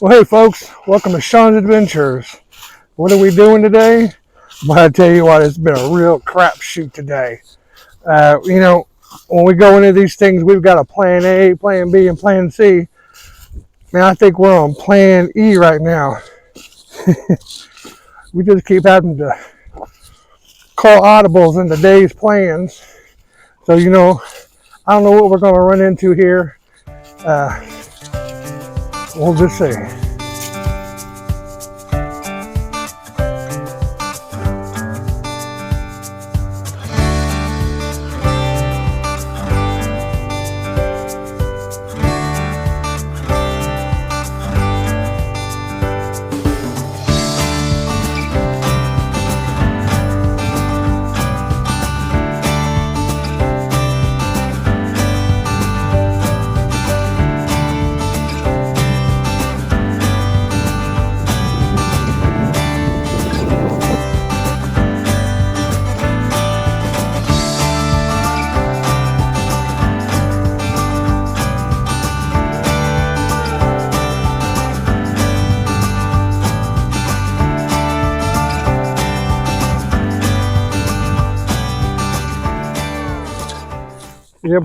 Well, hey folks, welcome to Sean's Adventures. What are we doing today? Well, I tell you what, it's been a real crapshoot today. When we go into these things, we've got a plan A, plan B, and plan C. Man, I think we're on plan E right now. We just keep having to call audibles in today's plans. So, I don't know what we're going to run into here. We'll just see.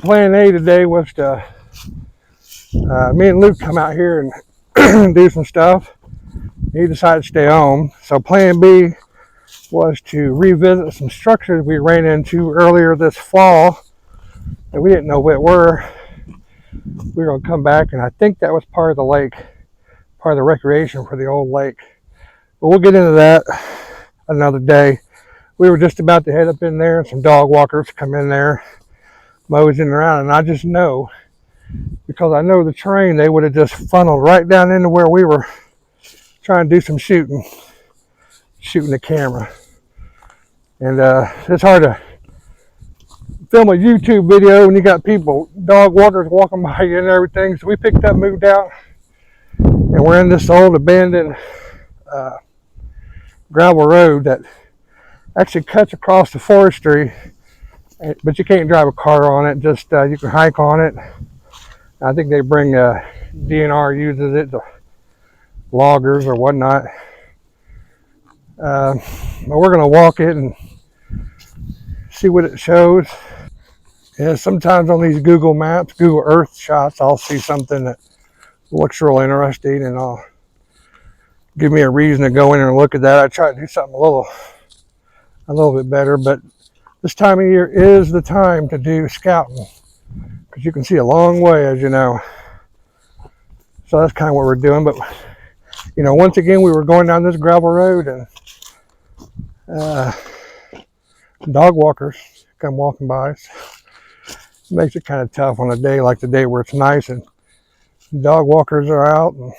Plan A today was to me and Luke come out here and do some stuff. He decided to stay home. So plan B was to revisit some structures we ran into earlier this fall that we didn't know what were. We were going to come back, and I think that was part of the lake, part of the recreation for the old lake. But we'll get into that another day. We were just about to head up in there, and some dog walkers come in there moseying around, and I just know, because I know the terrain, they would have just funneled right down into where we were trying to do some shooting the camera. And it's hard to film a YouTube video when you got people, dog walkers walking by you and everything. So we picked up, moved out, and we're in this old abandoned gravel road that actually cuts across the forestry, but you can't drive a car on it. Just you can hike on it. I think they bring DNR uses it, the loggers or whatnot. But we're gonna walk it and see what it shows. Yeah, sometimes on these Google Maps, Google Earth shots, I'll see something that looks real interesting, and I'll give me a reason to go in and look at that. I try to do something a little bit better, but this time of year is the time to do scouting, because you can see a long way, as you know. So that's kind of what we're doing. But once again, we were going down this gravel road, and dog walkers come walking by. So it makes it kind of tough on a day like today where it's nice and dog walkers are out and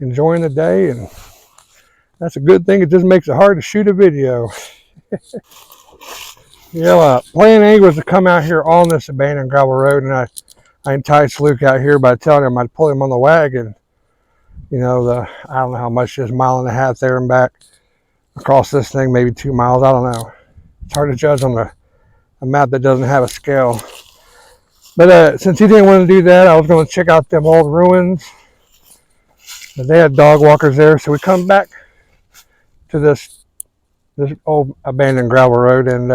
enjoying the day, and that's a good thing. It just makes it hard to shoot a video. Plan A was to come out here on this abandoned gravel road, and I enticed Luke out here by telling him I'd pull him on the wagon. I don't know how much, just a mile and a half there and back across this thing, maybe 2 miles. I don't know. It's hard to judge on a map that doesn't have a scale. But since he didn't want to do that, I was going to check out them old ruins. But they had dog walkers there, so we come back to this old abandoned gravel road, and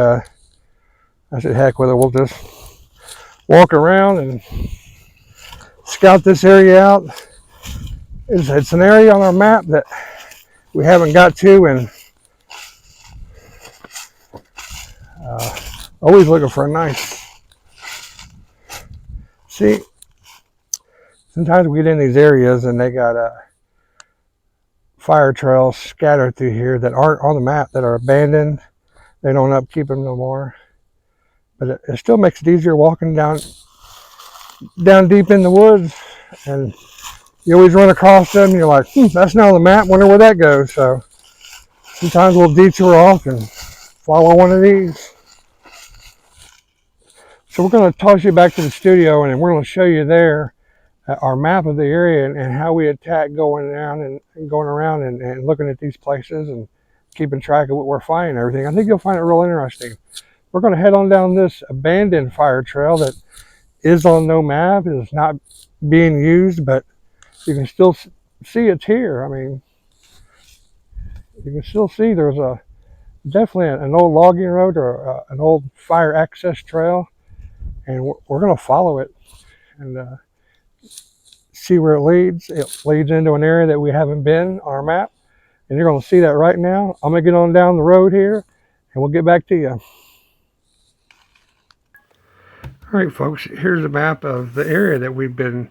I said, heck with it, we'll just walk around and scout this area out. It's an area on our map that we haven't got to, and always looking for a nice. See, sometimes we get in these areas and they got fire trails scattered through here that aren't on the map, that are abandoned. They don't upkeep them no more. But it still makes it easier walking down deep in the woods, and you always run across them and you're like, that's not on the map, wonder where that goes. So sometimes we'll detour off and follow one of these. So we're going to toss you back to the studio, and we're going to show you there our map of the area and how we attack going down and going around and looking at these places and keeping track of what we're finding and everything. I think you'll find it real interesting. We're going to head on down this abandoned fire trail that is on no map, is not being used, but you can still see it's here. I mean, you can still see there's a definitely an old logging road or an old fire access trail, and we're going to follow it and see where it leads. It leads into an area that we haven't been on our map, and you're going to see that right now. I'm going to get on down the road here, and we'll get back to you. All right, folks, here's a map of the area that we've been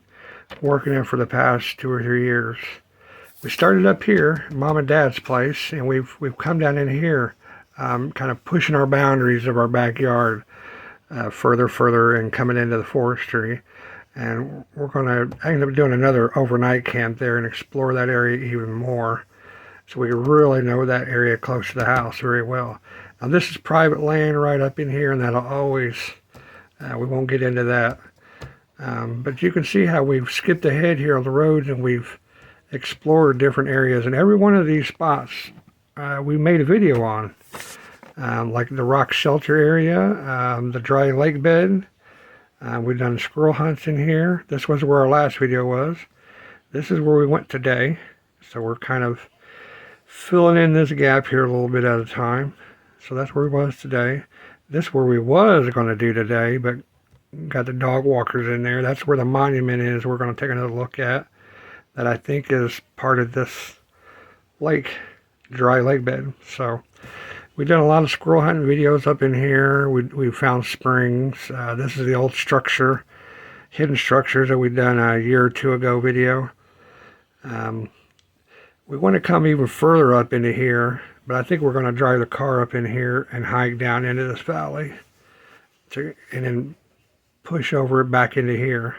working in for the past 2 or 3 years. We started up here, Mom and Dad's place, and we've come down in here, kind of pushing our boundaries of our backyard further and coming into the forestry. And we're going to end up doing another overnight camp there and explore that area even more, so we really know that area close to the house very well. Now this is private land right up in here, and that'll always, we won't get into that. But you can see how we've skipped ahead here on the roads, and we've explored different areas. And every one of these spots we made a video on, like the rock shelter area, the dry lake bed. We've done squirrel hunts in here. This was where our last video was. This is where we went today. So we're kind of filling in this gap here a little bit at a time. So that's where we was today. This is where we was going to do today, but got the dog walkers in there. That's where the monument is we're going to take another look at, that I think is part of this lake, dry lake bed. So we've done a lot of squirrel hunting videos up in here. We found springs. This is the old structure, hidden structures that we've done a year or two ago video. We want to come even further up into here, but I think we're going to drive the car up in here and hike down into this valley and then push over it back into here.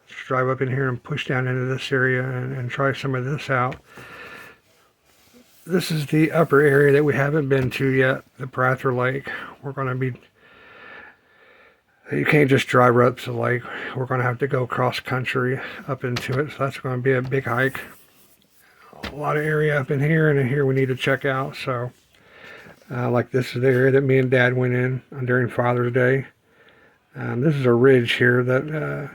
Let's drive up in here and push down into this area and try some of this out. This is the upper area that we haven't been to yet, the Prather Lake. We're going to be, you can't just drive right up to the lake. We're going to have to go cross country up into it, so that's going to be a big hike. A lot of area up in here, and in here we need to check out. So like this is the area that me and Dad went in during Father's Day. This is a ridge here that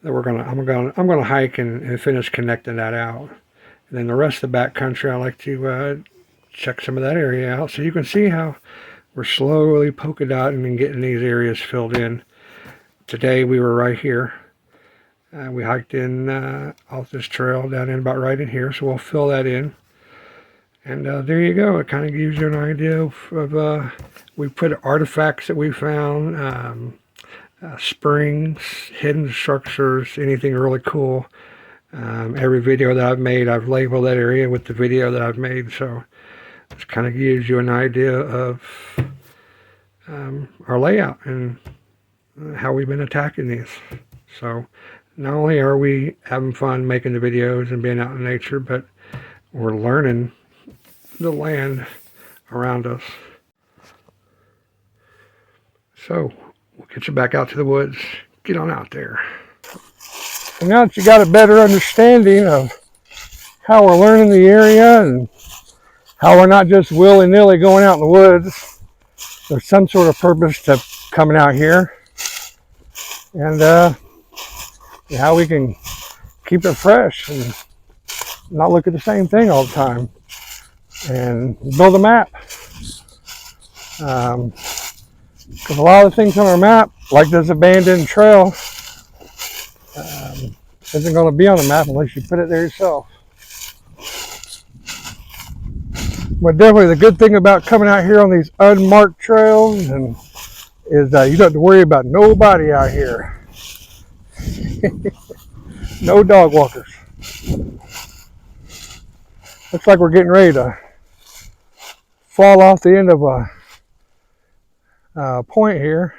I'm gonna hike and finish connecting that out. And then the rest of the back country, I like to check some of that area out, so you can see how we're slowly polka dotting and getting these areas filled in. Today we were right here. We hiked in off this trail down in about right in here, so we'll fill that in. And there you go. It kind of gives you an idea of we put artifacts that we found, springs, hidden structures, anything really cool. Every video that I've made, I've labeled that area with the video that I've made, so this kind of gives you an idea of our layout and how we've been attacking these. So not only are we having fun making the videos and being out in nature, but we're learning the land around us. So we'll get you back out to the woods. Get on out there. And now that you got a better understanding of how we're learning the area and how we're not just willy-nilly going out in the woods, there's some sort of purpose to coming out here, and how we can keep it fresh and not look at the same thing all the time, and build a map. Because a lot of things on our map, like this abandoned trail, isn't going to be on the map unless you put it there yourself. But definitely the good thing about coming out here on these unmarked trails is you don't have to worry about nobody out here. No dog walkers. Looks like we're getting ready to fall off the end of a point here.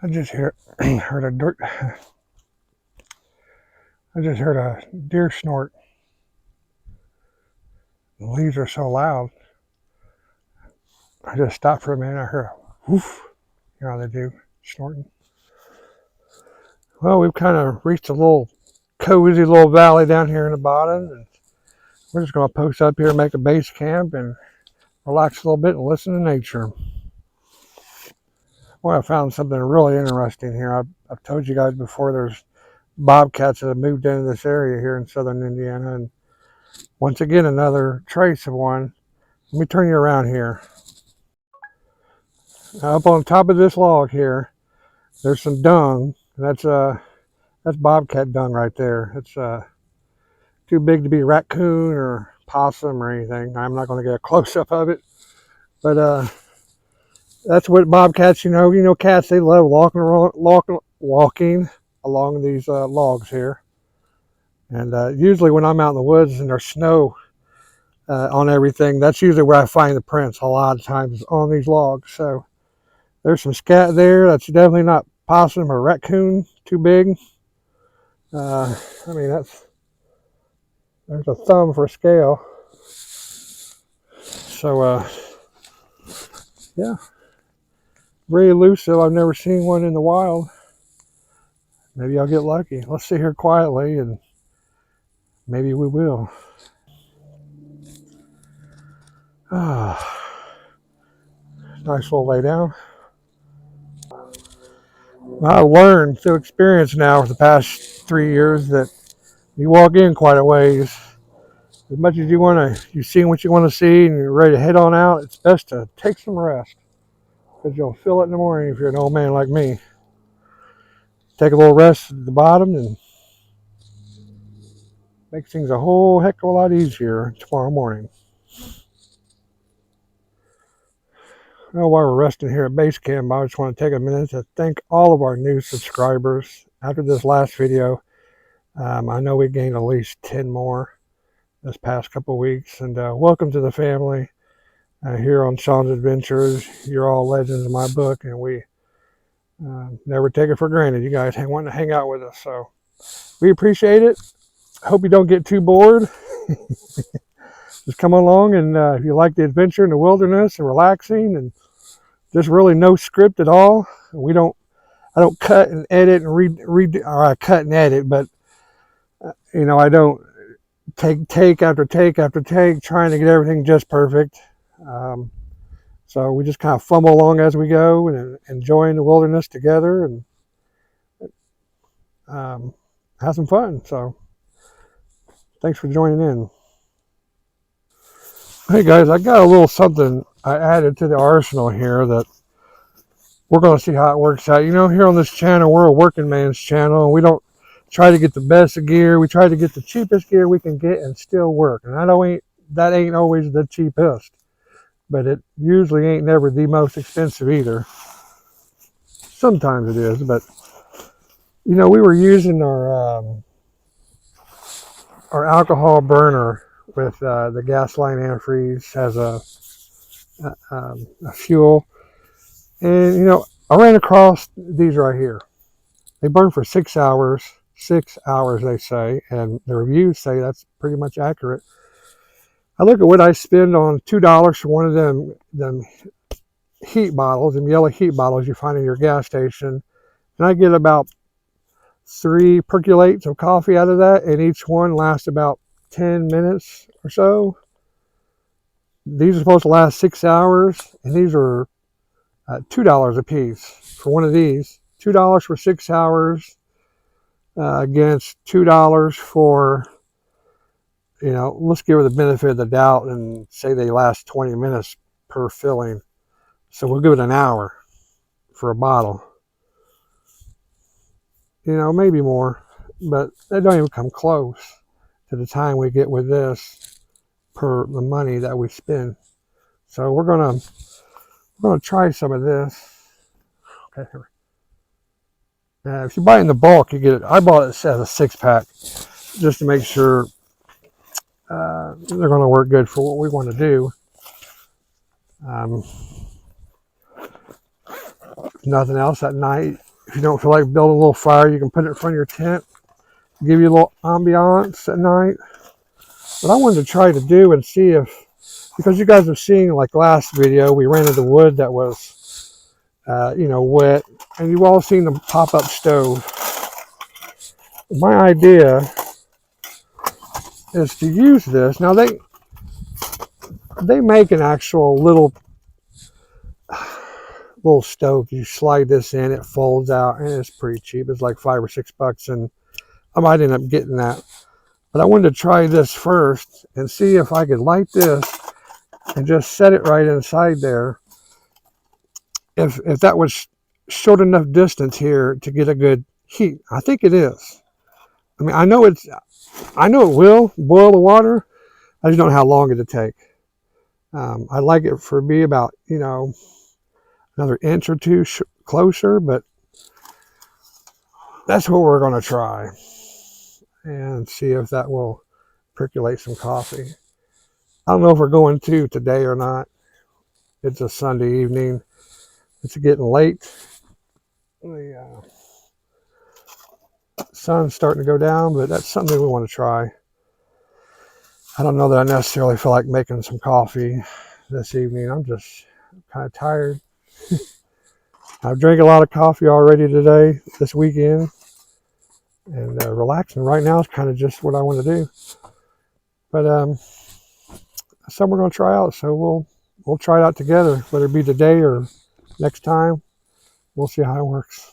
I just heard a deer snort. The leaves are so loud. I just stopped for a minute. I heard a whoof. You know how they do, snorting. Well, we've kind of reached a little cozy little valley down here in the bottom, and we're just going to post up here, make a base camp, and relax a little bit and listen to nature. Well, I found something really interesting here. I've told you guys before, there's bobcats that have moved into this area here in southern Indiana, and once again, another trace of one. Let me turn you around here. Now, up on top of this log here, there's some dung. That's bobcat dung right there. It's too big to be raccoon or possum or anything. I'm not going to get a close-up of it, but that's what bobcats, you know, cats, they love walking along these logs here. And usually when I'm out in the woods and there's snow on everything, that's usually where I find the prints a lot of times, on these logs. So there's some scat there. That's definitely not possum or raccoon, too big. I mean, there's a thumb for scale. So, yeah, very elusive. I've never seen one in the wild. Maybe I'll get lucky. Let's sit here quietly and maybe we will. Nice little lay down. I've learned through experience now for the past 3 years that you walk in quite a ways. As much as you've seen what you want to see and you're ready to head on out, it's best to take some rest, because you'll feel it in the morning if you're an old man like me. Take a little rest at the bottom and makes things a whole heck of a lot easier tomorrow morning. Well, while we're resting here at base camp, I just want to take a minute to thank all of our new subscribers. After this last video, I know we gained at least 10 more this past couple of weeks, and welcome to the family here on Sean's Adventures. You're all legends in my book, and we never take it for granted. You guys want to hang out with us, so we appreciate it. Hope you don't get too bored. Just come along, and if you like the adventure in the wilderness and relaxing and just really no script at all, I don't cut and edit and read, or I cut and edit, but I don't take after take after take trying to get everything just perfect. So we just kind of fumble along as we go and enjoying the wilderness together and have some fun. So thanks for joining in. Hey guys, I got a little something I added to the arsenal here that we're going to see how it works out. Here on this channel, we're a working man's channel, and we don't try to get the best of gear. We try to get the cheapest gear we can get and still work. And that ain't always the cheapest, but it usually ain't never the most expensive either. Sometimes it is, but we were using our alcohol burner with the Gasline antifreeze as a fuel. And, I ran across these right here. They burn for 6 hours. 6 hours, they say, and the reviews say that's pretty much accurate. I look at what I spend on $2 for one of them heat bottles, them yellow heat bottles you find in your gas station, and I get about 3 percolates of coffee out of that, and each one lasts about 10 minutes or so. These are supposed to last 6 hours, and these are $2 a piece for one of these. $2 for 6 hours against $2 for, let's give her the benefit of the doubt and say they last 20 minutes per filling. So we'll give it an hour for a bottle. Maybe more, but they don't even come close to the time we get with this per the money that we spend. So we're gonna try some of this. Okay. If you buy it in the bulk, you get it. I bought it as a 6-pack just to make sure they're going to work good for what we want to do. If nothing else, at night, if you don't feel like building a little fire, you can put it in front of your tent, give you a little ambiance at night. What I wanted to try to do and see if, because you guys have seen, like last video, we rented the wood that was, wet, and you've all seen the pop-up stove. my idea is to use this. Now they make an actual little stove. You slide this in, it folds out, and it's pretty cheap. It's like $5 or $6, and I might end up getting that. But I wanted to try this first and see if I could light this and just set it right inside there. If that was short enough distance here to get a good heat. I think it is. I mean, I know it will boil the water. I just don't know how long it'll take. I'd like it for be about, another inch or two closer, but that's what we're going to try and see if that will percolate some coffee. I don't know if we're going to today or not. It's a Sunday evening. It's getting late. The sun's starting to go down, but that's something we want to try. I don't know that I necessarily feel like making some coffee this evening. I'm just kind of tired. I've drank a lot of coffee already today, this weekend, and relaxing right now is kind of just what I want to do. But something we're going to try out, so we'll try it out together, whether it be today or next time. We'll see how it works.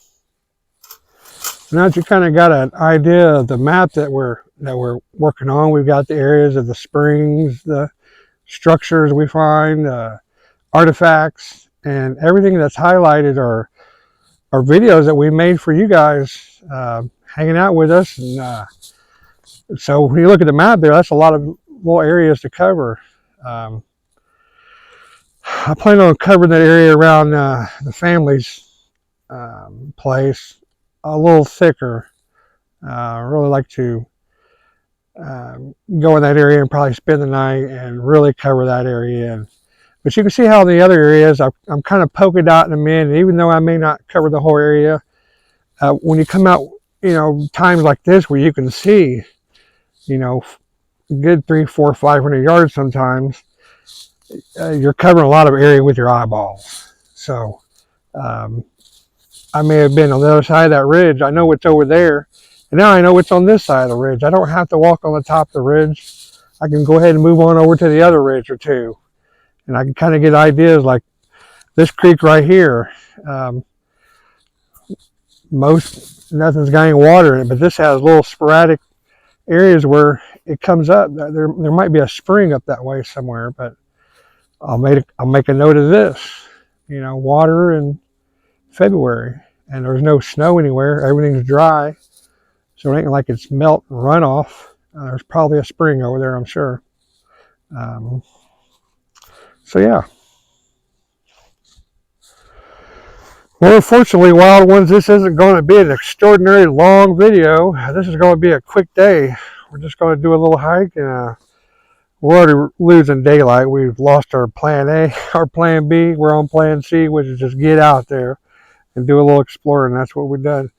Now that you kind of got an idea of the map that we're working on, we've got the areas of the springs, the structures we find, artifacts, and everything that's highlighted are videos that we made for you guys hanging out with us. And so when you look at the map there, that's a lot of little areas to cover. I plan on covering that area around the family's place a little thicker. I really like to go in that area and probably spend the night and really cover that area in. But you can see how the other areas, I'm kind of polka dotting them in, and even though I may not cover the whole area, when you come out, times like this where you can see, good 300, 400, 500 yards sometimes, you're covering a lot of area with your eyeballs. So I may have been on the other side of that ridge. I know what's over there, and now I know what's on this side of the ridge. I don't have to walk on the top of the ridge. I can go ahead and move on over to the other ridge or two. And I can kind of get ideas like this creek right here. Nothing's got any water in it, but this has little sporadic areas where it comes up. There might be a spring up that way somewhere, but I'll make a note of this. Water in February, and there's no snow anywhere. Everything's dry, so it ain't like it's melt and runoff. There's probably a spring over there, I'm sure. So yeah. Well, unfortunately, Wild Ones, this isn't going to be an extraordinarily long video. This is going to be a quick day. We're just going to do a little hike, and we're already losing daylight. We've lost our plan A, our plan B. We're on plan C, which is just get out there and do a little exploring. That's what we've done.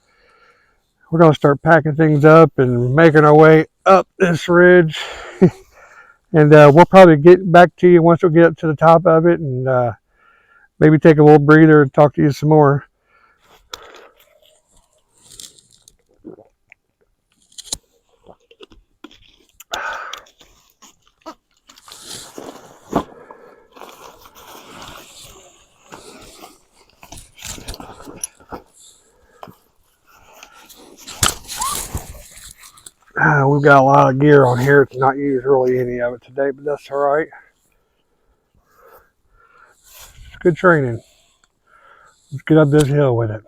We're going to start packing things up and making our way up this ridge. And we'll probably get back to you once we get up to the top of it, and maybe take a little breather and talk to you some more. We've got a lot of gear on here. It's not used really any of it today, but that's all right. It's good training. Let's get up this hill with it.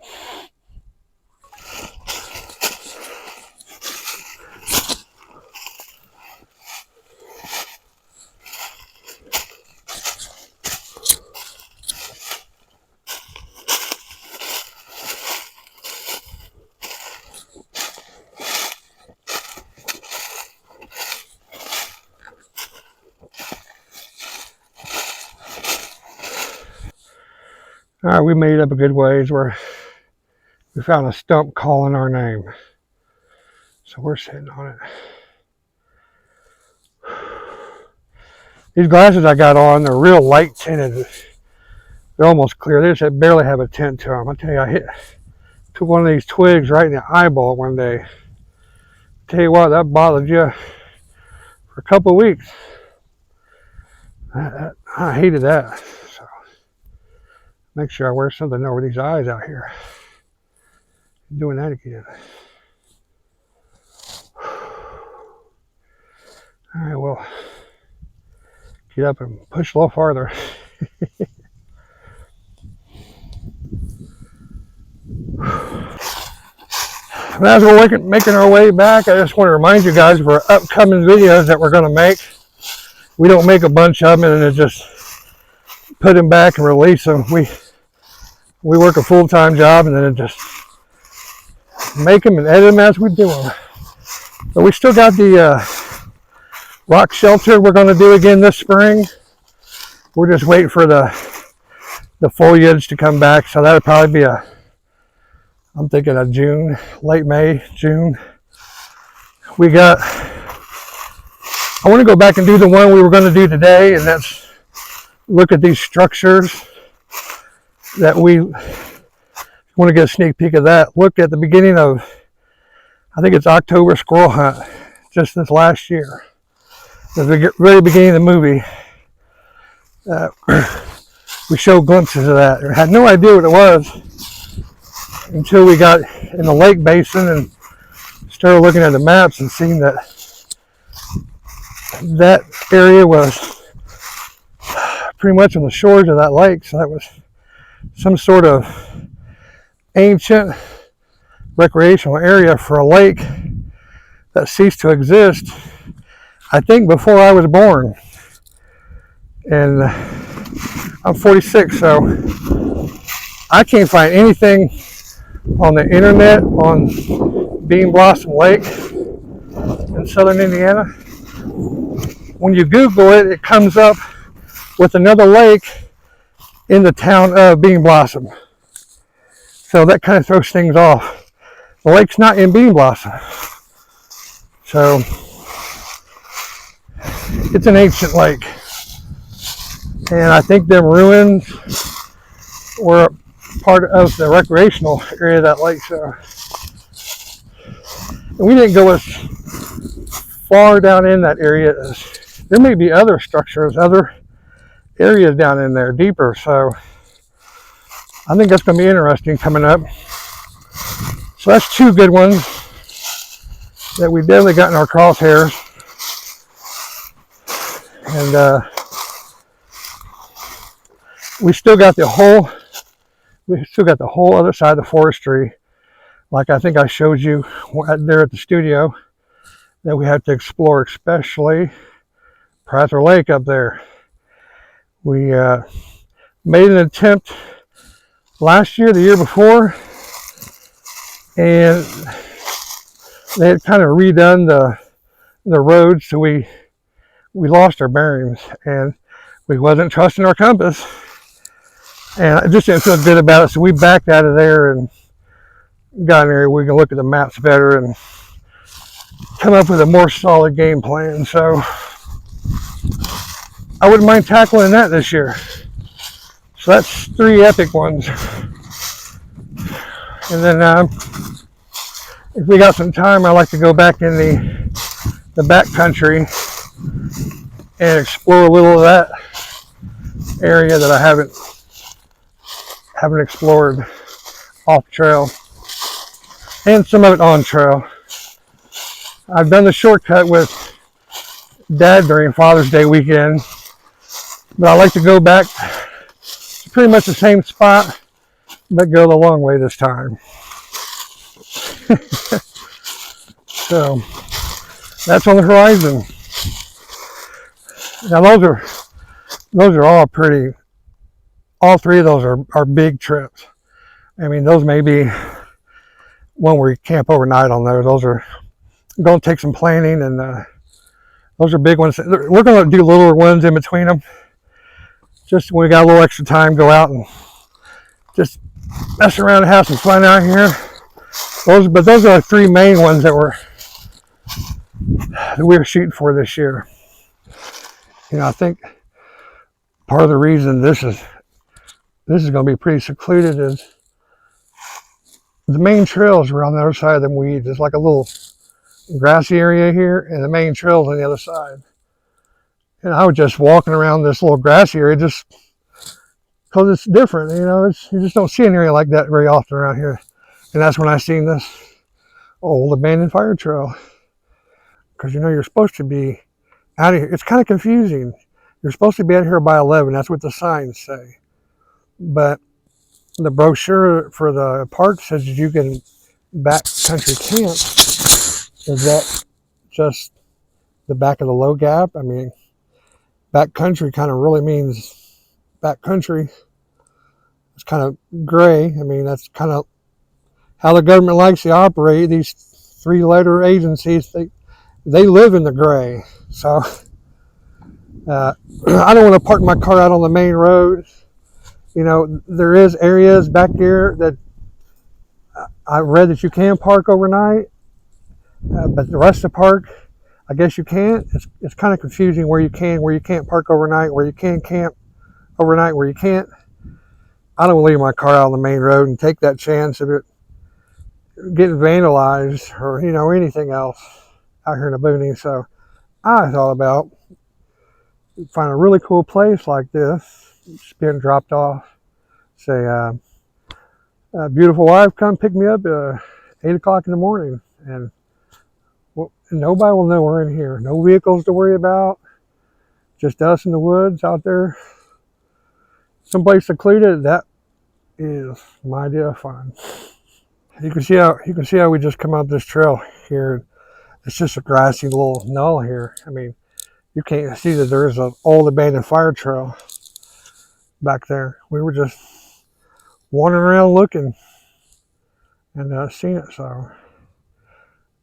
All right, we made it up a good ways where we found a stump calling our name. So we're sitting on it. These glasses I got on, they're real light tinted. They're almost clear. They just barely have a tint to them. I tell you, took one of these twigs right in the eyeball one day. Tell you what, that bothered you for a couple of weeks. I hated that. So make sure I wear something over these eyes out here. Doing that again. All right, well, get up and push a little farther. As we're making our way back, I just want to remind you guys of our upcoming videos that we're going to make. We don't make a bunch of them and then just put them back and release them. We work a full-time job and then just make them and edit them as we do them. But we still got the rock shelter we're going to do again this spring. We're just waiting for the foliage to come back, so that'll probably be I'm thinking of June, late May, June. I want to go back and do the one we were going to do today, and that's look at these structures that we want to get a sneak peek of that. Look at the beginning of, I think it's October squirrel hunt, just this last year. The very beginning of the movie. We showed glimpses of that. I had no idea what it was until we got in the lake basin and started looking at the maps and seeing that that area was pretty much on the shores of that lake. So that was some sort of ancient recreational area for a lake that ceased to exist, I think, before I was born. And I'm 46, so I can't find anything on the internet on Bean Blossom Lake in southern Indiana. When you Google it, it comes up with another lake in the town of Bean Blossom. So that kind of throws things off. The lake's not in Bean Blossom. So it's an ancient lake. And I think them ruins were part of the recreational area of that lake. So, and we didn't go as far down in that area as there may be other structures, other areas down in there deeper. So I think that's going to be interesting coming up. So that's two good ones that we definitely got in our crosshairs. And we still got the whole other side of the forestry, like I think I showed you there at the studio, that we have to explore, especially Prather Lake up there. We made an attempt last year, the year before, and they had kind of redone the road, so we lost our bearings and we wasn't trusting our compass. And I just didn't feel good about it, so we backed out of there and got in there. We can look at the maps better and come up with a more solid game plan. So I wouldn't mind tackling that this year. So that's three epic ones. And then if we got some time, I'd like to go back in the back country and explore a little of that area that I haven't explored off trail, and some of it on trail. I've done the shortcut with Dad during Father's Day weekend, but I like to go back to pretty much the same spot, but go the long way this time. So that's on the horizon. Now those are all pretty. All three of those are big trips. I mean, those may be when we camp overnight on those. Those are going to take some planning, and those are big ones. We're going to do littler ones in between them. Just when we got a little extra time, go out and just mess around and have some fun out here. But those are the three main ones that we're shooting for this year. You know, I think part of the reason this is going to be pretty secluded is the main trails are on the other side of them weeds. It's like a little grassy area here, and the main trail's on the other side. And I was just walking around this little grassy area just because it's different. You know, you just don't see an area like that very often around here. And that's when I seen this old abandoned fire trail. Because you know you're supposed to be out of here. It's kind of confusing. You're supposed to be out here by 11. That's what the signs say. But the brochure for the park says you can backcountry camp. Is that just the back of the low gap? I mean, backcountry kind of really means backcountry. It's kind of gray. I mean, that's kind of how the government likes to operate. These three-letter agencies, they live in the gray. So I don't want to park my car out on the main road. You know, there is areas back here that I read that you can park overnight, but the rest of the park, I guess you can't. It's kind of confusing where you can't park overnight, where you can camp overnight, where you can't. I don't leave my car out on the main road and take that chance of it getting vandalized or, you know, anything else out here in the boonies. So I thought about find a really cool place like this, just being dropped off. Say, beautiful wife, come pick me up at 8 o'clock in the morning, and well, nobody will know we're in here. No vehicles to worry about, just us in the woods out there, someplace secluded. That is my idea of fun. You can see how we just come out this trail here. It's just a grassy little knoll here. I mean, you can't see that there is an old abandoned fire trail back there. We were just wandering around looking and seeing it. So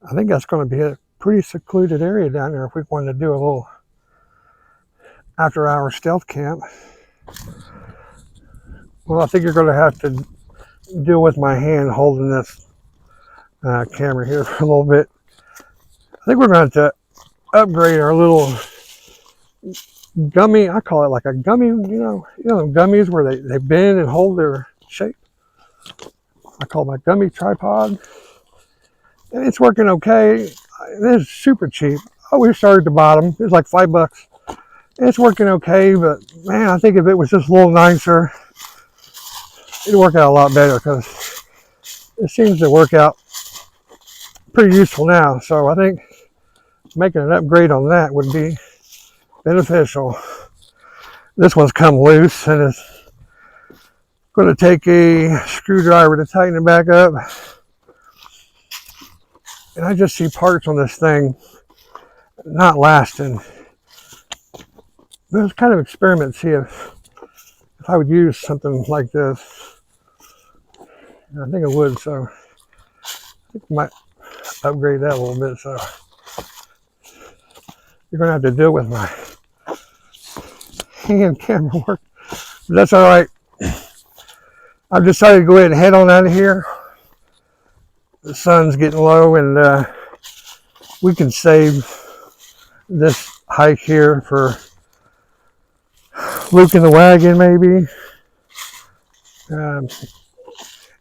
I think that's going to be a pretty secluded area down there if we wanted to do a little after-hours stealth camp. Well, I think you're going to have to deal with my hand holding this camera here for a little bit. I think we're going to have to upgrade our little gummy. I call it like a gummy, you know gummies where they bend and hold their shape. I call it my gummy tripod. And it's working okay. It's super cheap. Oh, we started at the bottom. It was like $5. It's working okay, but man, I think if it was just a little nicer, it'd work out a lot better, because it seems to work out pretty useful now. So I think making an upgrade on that would be beneficial. This one's come loose, and it's going to take a screwdriver to tighten it back up. And I just see parts on this thing not lasting. But it's kind of experiment, see if I would use something like this. I think I would, so I think I might upgrade that a little bit. So you're going to have to deal with my hand camera work. But that's all right. I've decided to go ahead and head on out of here. The sun's getting low, and we can save this hike here for Luke in the wagon, maybe.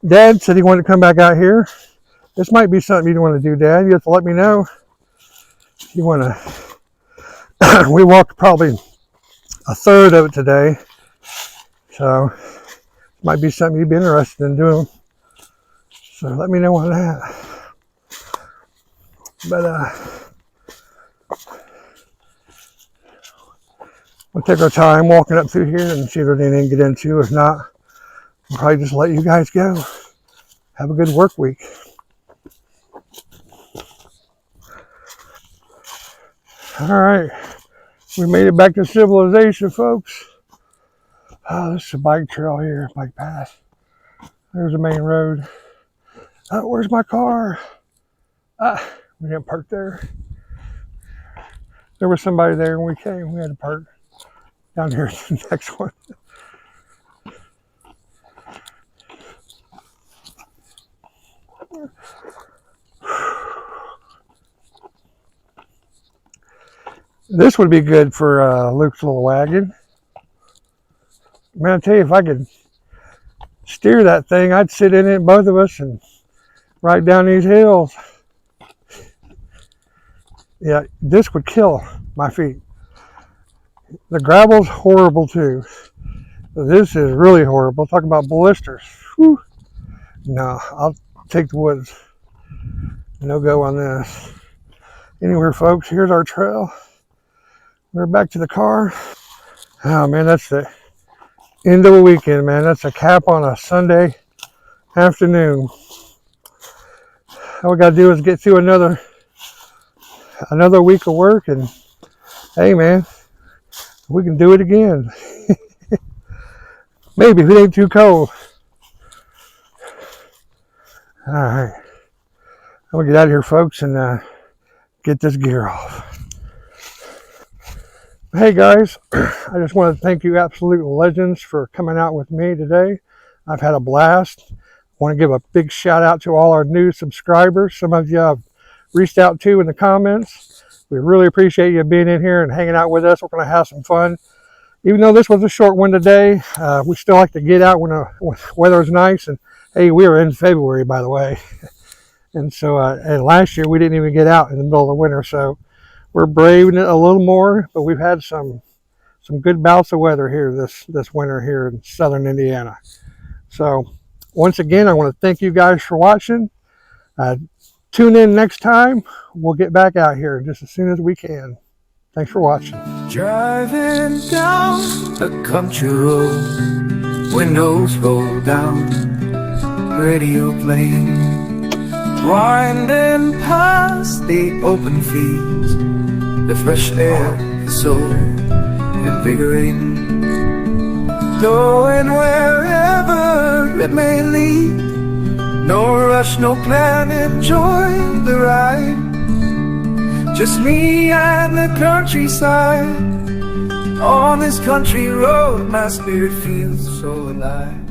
Dad said he wanted to come back out here. This might be something you want to do, Dad. You have to let me know. You want to. We walked probably a third of it today, so it might be something you'd be interested in doing. So let me know on that. But we'll take our time walking up through here and see if there's anything to get into. If not, we'll probably just let you guys go. Have a good work week. All right, we made it back to civilization, folks. Oh, this is a bike trail here, bike path. There's the main road. Oh, where's my car? We didn't park there. There was somebody there when we came. We had to park down here at the next one. This would be good for Luke's little wagon. Man, I tell you, if I could steer that thing, I'd sit in it, both of us, and ride down these hills. Yeah, this would kill my feet. The gravel's horrible too. This is really horrible. Talk about blisters. Whew. No, I'll take the woods. No go on this. Anyway, folks, here's our trail. We're back to the car. Oh man, that's the end of the weekend, man. That's a cap on a Sunday afternoon. All we gotta do is get through another week of work, and hey man, we can do it again. Maybe if it ain't too cold. All right, I'm gonna get out of here, folks, and get this gear off. Hey guys, I just want to thank you absolute legends for coming out with me today. I've had a blast. I want to give a big shout out to all our new subscribers. Some of you I've reached out to in the comments. We really appreciate you being in here and hanging out with us. We're going to have some fun. Even though this was a short one today, we still like to get out when the weather is nice. And hey, we were in February, by the way. And so, and last year we didn't even get out in the middle of the winter. So we're braving it a little more, but we've had some good bouts of weather here this winter here in southern Indiana. So once again, I want to thank you guys for watching. Tune in next time. We'll get back out here just as soon as we can. Thanks for watching. Driving down a country road, windows roll down, radio playing, winding past the open fields. The fresh air is so invigorating, going wherever it may lead. No rush, no plan, enjoy the ride. Just me and the countryside. On this country road, my spirit feels so alive.